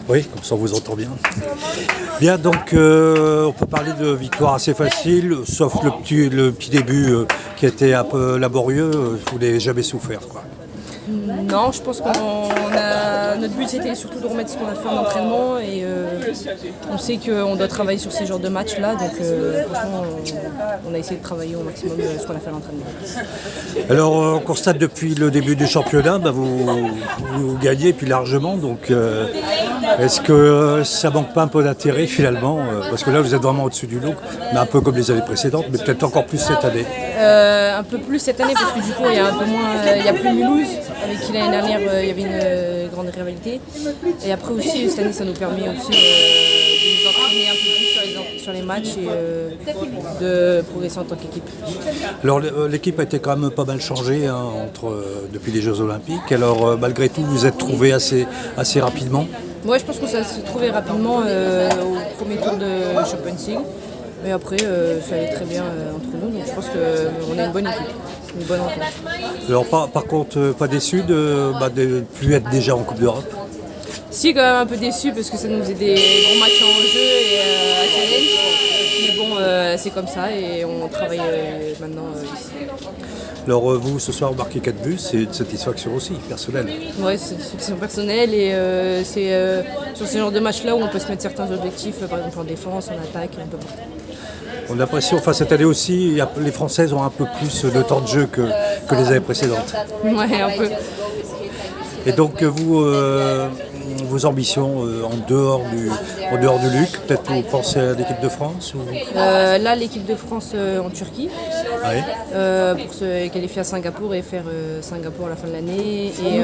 Oui, comme ça on vous entend bien. Bien, donc on peut parler de victoire assez facile, sauf le petit début qui était un peu laborieux, vous n'avez jamais souffert, quoi. Non, je pense notre but c'était surtout de remettre ce qu'on a fait en entraînement et on sait qu'on doit travailler sur ces genres de matchs-là, donc franchement on a essayé de travailler au maximum ce qu'on a fait à l'entraînement. Alors on constate depuis le début du championnat, vous gagnez puis largement, donc est-ce que ça manque pas un peu d'intérêt finalement parce que là vous êtes vraiment au-dessus du lot, mais un peu comme les années précédentes, mais peut-être encore plus cette année. Un peu plus cette année parce que du coup il y a un peu moins, il n'y a plus Mulhouse avec qui l'année dernière il y avait une grande rivalité, et après aussi cette année ça nous permet aussi de nous entraîner un peu plus sur les matchs et de progresser en tant qu'équipe. Alors l'équipe a été quand même pas mal changée depuis les Jeux Olympiques, alors malgré tout vous êtes trouvés assez rapidement. Ouais, je pense que ça s'est trouvé rapidement au premier tour de Champions League. Mais après, ça allait très bien entre nous, donc je pense qu'on a une bonne équipe, une bonne entente. Alors par contre, pas déçu de ne plus être déjà en Coupe d'Europe? Si, quand même un peu déçu parce que ça nous faisait des gros matchs en jeu et à challenge. Mais bon, c'est comme ça et on travaille maintenant ici. Alors vous, ce soir, vous marquez 4 buts, c'est une satisfaction aussi, personnelle. Oui, c'est une satisfaction personnelle et c'est sur ce genre de match-là où on peut se mettre certains objectifs, par exemple en défense, en attaque, un peu partout. On a l'impression, cette année aussi, les Françaises ont un peu plus de temps de jeu que les années précédentes. Ouais, un peu. Et donc vos ambitions en dehors du LUC, peut-être vous pensez à l'équipe de France ou... Là, l'équipe de France en Turquie, Oui. pour se qualifier à Singapour et faire Singapour à la fin de l'année, et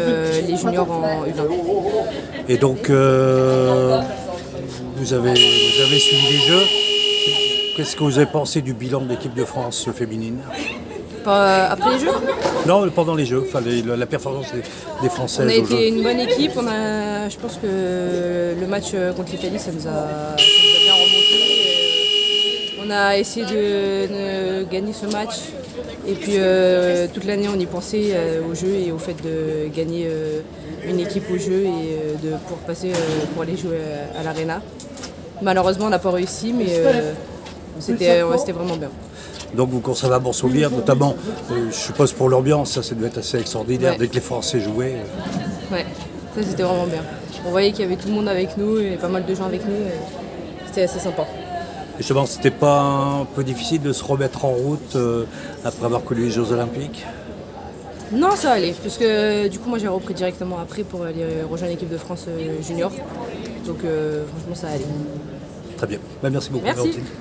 les juniors en U20. Et donc vous avez suivi les Jeux. Qu'est-ce que vous avez pensé du bilan de l'équipe de France féminine? Après les Jeux, Non, pendant les Jeux, la performance des Françaises. on a aux Jeux. été une bonne équipe. Je pense que le match contre l'Italie, ça nous a bien remonté. On a essayé de gagner ce match. Et puis toute l'année, on y pensait au jeu et au fait de gagner une équipe au jeu et de pouvoir passer pour aller jouer à l'Arena. Malheureusement, on n'a pas réussi, mais c'était vraiment bien. Donc vous conservez un bon souvenir, notamment, je suppose pour l'ambiance, ça devait être assez extraordinaire, Ouais. dès que les Français jouaient. Ouais, ça c'était vraiment bien. On voyait qu'il y avait tout le monde avec nous et pas mal de gens avec nous. C'était assez sympa. Et justement, c'était pas un peu difficile de se remettre en route après avoir connu les Jeux Olympiques? Non, ça allait, parce que du coup moi j'ai repris directement après pour aller rejoindre l'équipe de France junior. Donc franchement ça allait. Très bien. Merci beaucoup, Merci. Valentine.